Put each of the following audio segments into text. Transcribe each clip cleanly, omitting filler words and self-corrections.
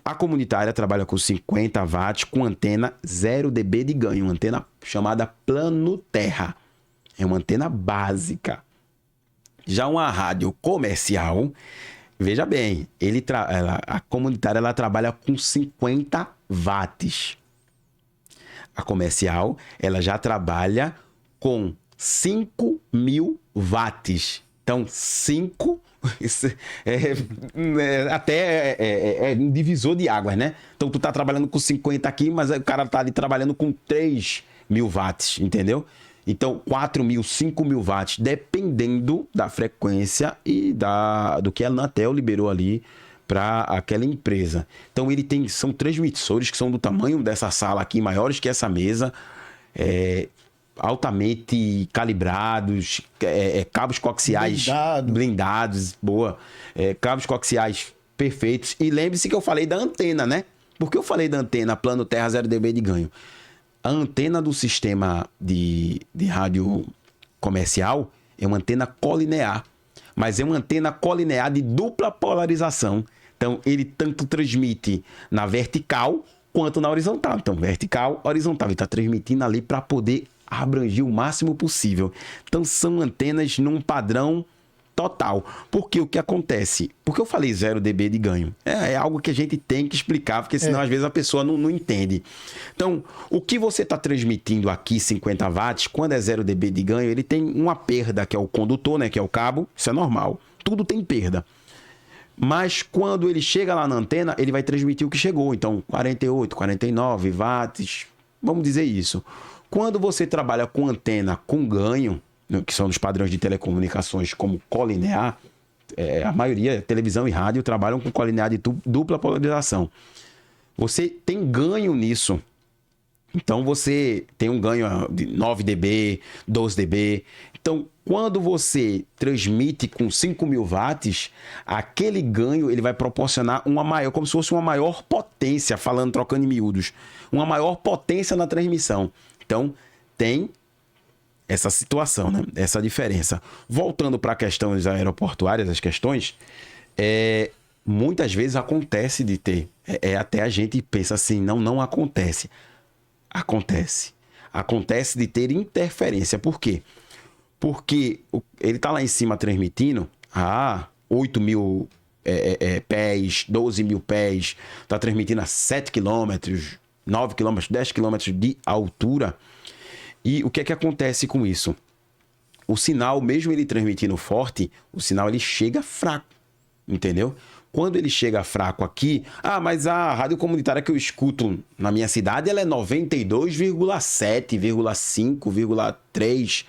A comunitária trabalha com 50 watts com antena 0 dB de ganho, uma antena chamada plano terra. É uma antena básica. Já uma rádio comercial, veja bem, a comunitária ela trabalha com 50 watts. A comercial, ela já trabalha com 5.000 watts. Então, 5 é um divisor de águas, né? Então, tu tá trabalhando com 50 aqui, mas o cara tá ali trabalhando com 3.000 watts, entendeu? Então, 4.000, 5.000 watts, dependendo da frequência e do que a Anatel liberou ali para aquela empresa. Então, são transmissores que são do tamanho dessa sala aqui, maiores que essa mesa, altamente calibrados, cabos coaxiais blindados, cabos coaxiais perfeitos. E lembre-se que eu falei da antena, né? Por que eu falei da antena plano terra 0 dB de ganho? A antena do sistema de rádio comercial é uma antena colinear, mas é uma antena colinear de dupla polarização. Então, ele tanto transmite na vertical quanto na horizontal. Então, vertical, horizontal. Ele está transmitindo ali para poder abranger o máximo possível. Então, são antenas num padrão total. Porque o que acontece? Porque eu falei 0 dB de ganho. É algo que a gente tem que explicar, porque senão às vezes a pessoa não entende. Então, o que você está transmitindo aqui, 50 watts, quando é 0 dB de ganho, ele tem uma perda, que é o condutor, né, que é o cabo. Isso é normal. Tudo tem perda. Mas quando ele chega lá na antena, ele vai transmitir o que chegou. Então, 48, 49 watts, vamos dizer isso. Quando você trabalha com antena com ganho, que são os padrões de telecomunicações como colinear, a maioria, televisão e rádio, trabalham com colinear de dupla polarização. Você tem ganho nisso. Então, você tem um ganho de 9 dB, 12 dB. Então, quando você transmite com 5.000 watts, aquele ganho ele vai proporcionar uma maior, como se fosse uma maior potência, trocando em miúdos, uma maior potência na transmissão. Então, tem essa situação, né? Essa diferença. Voltando para questões aeroportuárias, as questões, muitas vezes acontece de ter. Até a gente pensa assim, não acontece. Acontece. Acontece de ter interferência. Por quê? Porque ele está lá em cima transmitindo a 8.000 pés, 12.000 pés, está transmitindo a 7 quilômetros, 9 quilômetros, 10 quilômetros de altura. E o que é que acontece com isso? O sinal, mesmo ele transmitindo forte, o sinal ele chega fraco, entendeu? Quando ele chega fraco aqui, mas a rádio comunitária que eu escuto na minha cidade, ela é 92,7,5,3.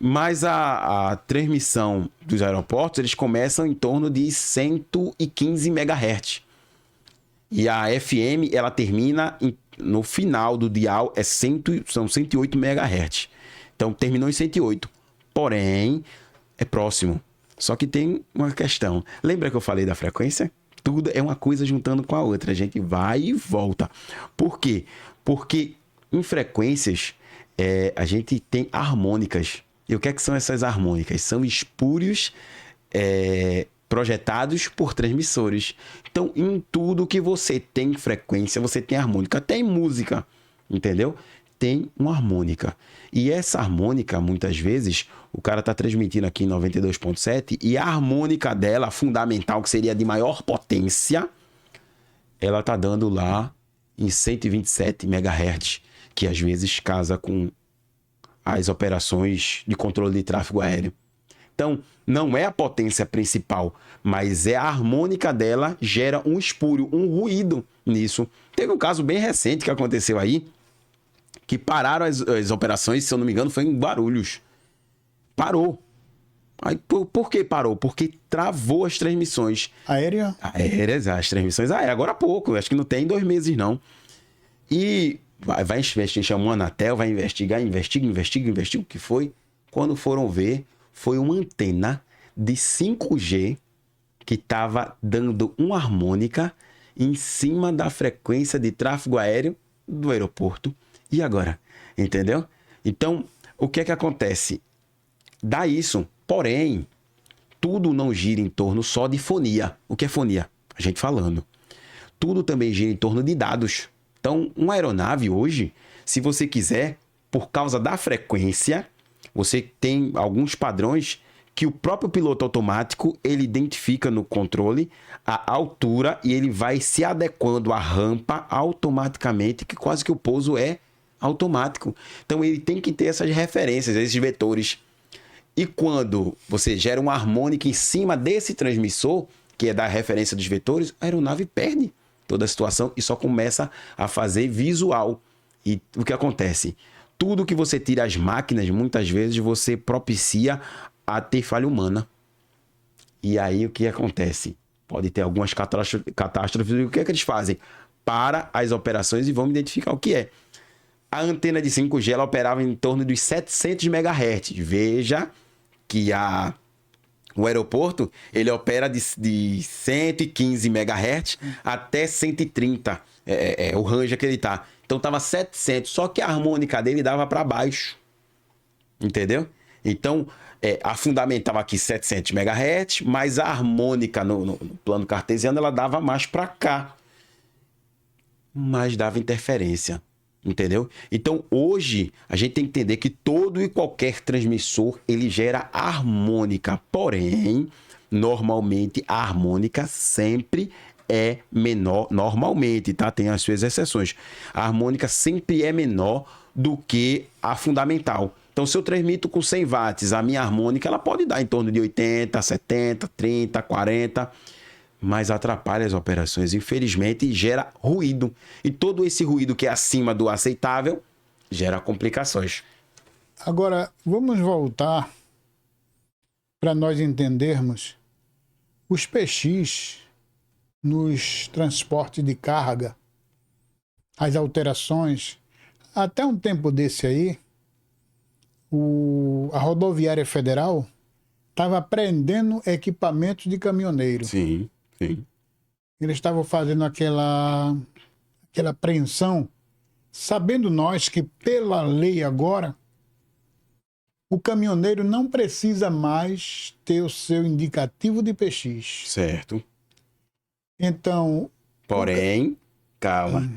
Mas a transmissão dos aeroportos, eles começam em torno de 115 MHz. E a FM, ela termina no final do dial, são 108 MHz. Então, terminou em 108. Porém, é próximo. Só que tem uma questão. Lembra que eu falei da frequência? Tudo é uma coisa juntando com a outra. A gente vai e volta. Por quê? Porque em frequências, a gente tem harmônicas. E o que é que são essas harmônicas? São espúrios projetados por transmissores. Então, em tudo que você tem frequência, você tem harmônica. Até em música, entendeu? Tem uma harmônica. E essa harmônica, muitas vezes, o cara está transmitindo aqui em 92.7 e a harmônica dela, fundamental, que seria de maior potência, ela está dando lá em 127 MHz, que às vezes casa com as operações de controle de tráfego aéreo. Então, não é a potência principal, mas a harmônica dela gera um espúrio, um ruído nisso. Teve um caso bem recente que aconteceu aí, que pararam as operações, se eu não me engano, foi em Guarulhos. Parou. Aí, por que parou? Porque travou as transmissões. Aéreas, as transmissões aéreas. Agora há pouco, acho que não tem 2 meses, não. E vai investigar, chamou a Anatel, vai investiga o que foi. Quando foram ver, foi uma antena de 5G que estava dando uma harmônica em cima da frequência de tráfego aéreo do aeroporto. E agora? Entendeu? Então, o que é que acontece? Dá isso, porém, tudo não gira em torno só de fonia. O que é fonia? A gente falando. tudo também gira em torno de dados. Então, uma aeronave hoje, se você quiser, por causa da frequência, você tem alguns padrões que o próprio piloto automático, ele identifica no controle a altura e ele vai se adequando à rampa automaticamente, que quase que o pouso é automático. Então, ele tem que ter essas referências, esses vetores. E quando você gera uma harmônica em cima desse transmissor, que é da referência dos vetores, a aeronave perde toda a situação e só começa a fazer visual. E o que acontece? Tudo que você tira as máquinas, muitas vezes você propicia a ter falha humana. E aí o que acontece? Pode ter algumas catástrofes. E o que é que eles fazem? Para as operações e vão identificar o que é. A antena de 5G ela operava em torno dos 700 MHz. Veja que o aeroporto ele opera de 115 MHz até 130. É o range que ele está. Então estava 700, só que a harmônica dele dava para baixo. Entendeu? Então, a fundamental aqui 700 MHz, mas a harmônica no plano cartesiano ela dava mais para cá. Mas dava interferência. Entendeu? Então, hoje, a gente tem que entender que todo e qualquer transmissor, ele gera harmônica. Porém, normalmente, a harmônica sempre é menor, normalmente, tá? Tem as suas exceções. A harmônica sempre é menor do que a fundamental. Então, se eu transmito com 100 watts, a minha harmônica, ela pode dar em torno de 80, 70, 30, 40... mas atrapalha as operações, infelizmente, e gera ruído. E todo esse ruído que é acima do aceitável gera complicações. Agora, vamos voltar para nós entendermos os PX nos transportes de carga, as alterações. Até um tempo desse aí, a Rodoviária Federal estava apreendendo equipamentos de caminhoneiro. Sim. Sim. Eles estavam fazendo aquela apreensão, sabendo nós que, pela lei agora, o caminhoneiro não precisa mais ter o seu indicativo de PX. Certo. Então... Porém, calma.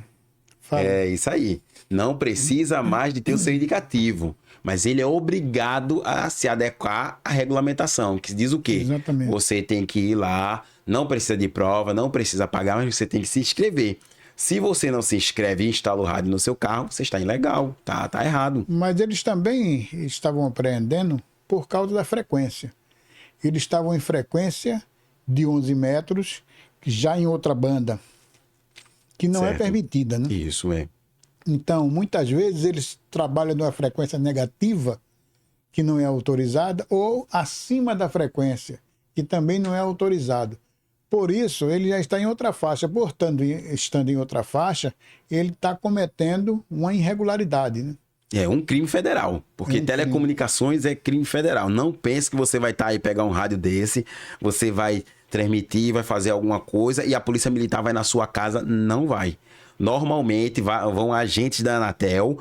É isso aí. Não precisa mais de ter o seu indicativo. Mas ele é obrigado a se adequar à regulamentação, que diz o quê? Exatamente. Você tem que ir lá, não precisa de prova, não precisa pagar, mas você tem que se inscrever. Se você não se inscreve e instala o rádio no seu carro, você está ilegal, tá errado. Mas eles também estavam apreendendo por causa da frequência. Eles estavam em frequência de 11 metros, já em outra banda, que não é permitida, né? Isso, é. Então, muitas vezes eles trabalham numa frequência negativa, que não é autorizada, ou acima da frequência, que também não é autorizado. Por isso, ele já está em outra faixa. Portanto, estando em outra faixa, ele está cometendo uma irregularidade, né? É um crime federal, porque telecomunicações é crime federal. Não pense que você vai estar aí pegar um rádio desse, você vai transmitir, vai fazer alguma coisa e a polícia militar vai na sua casa. Não vai. Normalmente vão agentes da Anatel,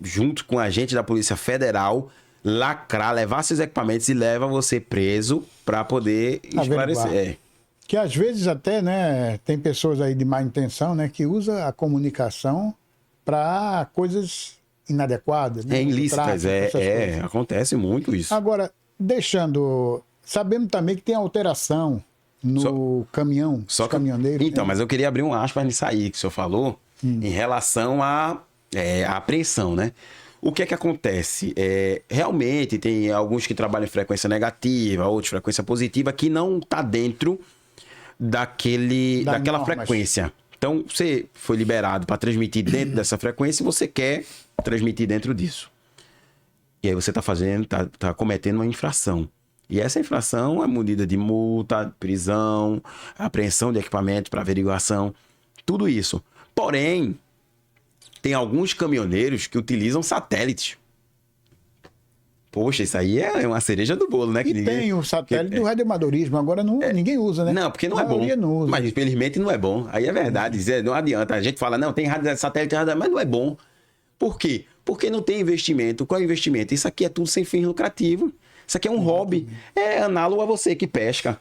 junto com agentes da Polícia Federal, lacrar, levar seus equipamentos e leva você preso para poder esclarecer. Que às vezes até, né, tem pessoas aí de má intenção, né, que usam a comunicação para coisas inadequadas. Né, ilícitas, acontece muito isso. Agora, sabemos também que tem alteração no caminhão, os caminhoneiros. Então, mas eu queria abrir um aspas nisso aí que o senhor falou, em relação à apreensão, né? O que é que acontece? Realmente tem alguns que trabalham em frequência negativa, outros frequência positiva, que não está dentro daquela frequência. Então, você foi liberado para transmitir dentro dessa frequência e você quer transmitir dentro disso. E aí você está cometendo uma infração. E essa infração é munida de multa, prisão, apreensão de equipamento para averiguação, tudo isso. Porém, tem alguns caminhoneiros que utilizam satélites. Poxa, isso aí é uma cereja do bolo, né? E tem o satélite do radioamadorismo, agora ninguém usa, né? Não, porque não é bom. Não usa. Mas infelizmente não é bom. Aí é verdade, não adianta. A gente fala, não, tem satélite, mas não é bom. Por quê? Porque não tem investimento. Qual é o investimento? Isso aqui é tudo sem fim lucrativo. Isso aqui é um hobby. É análogo a você que pesca.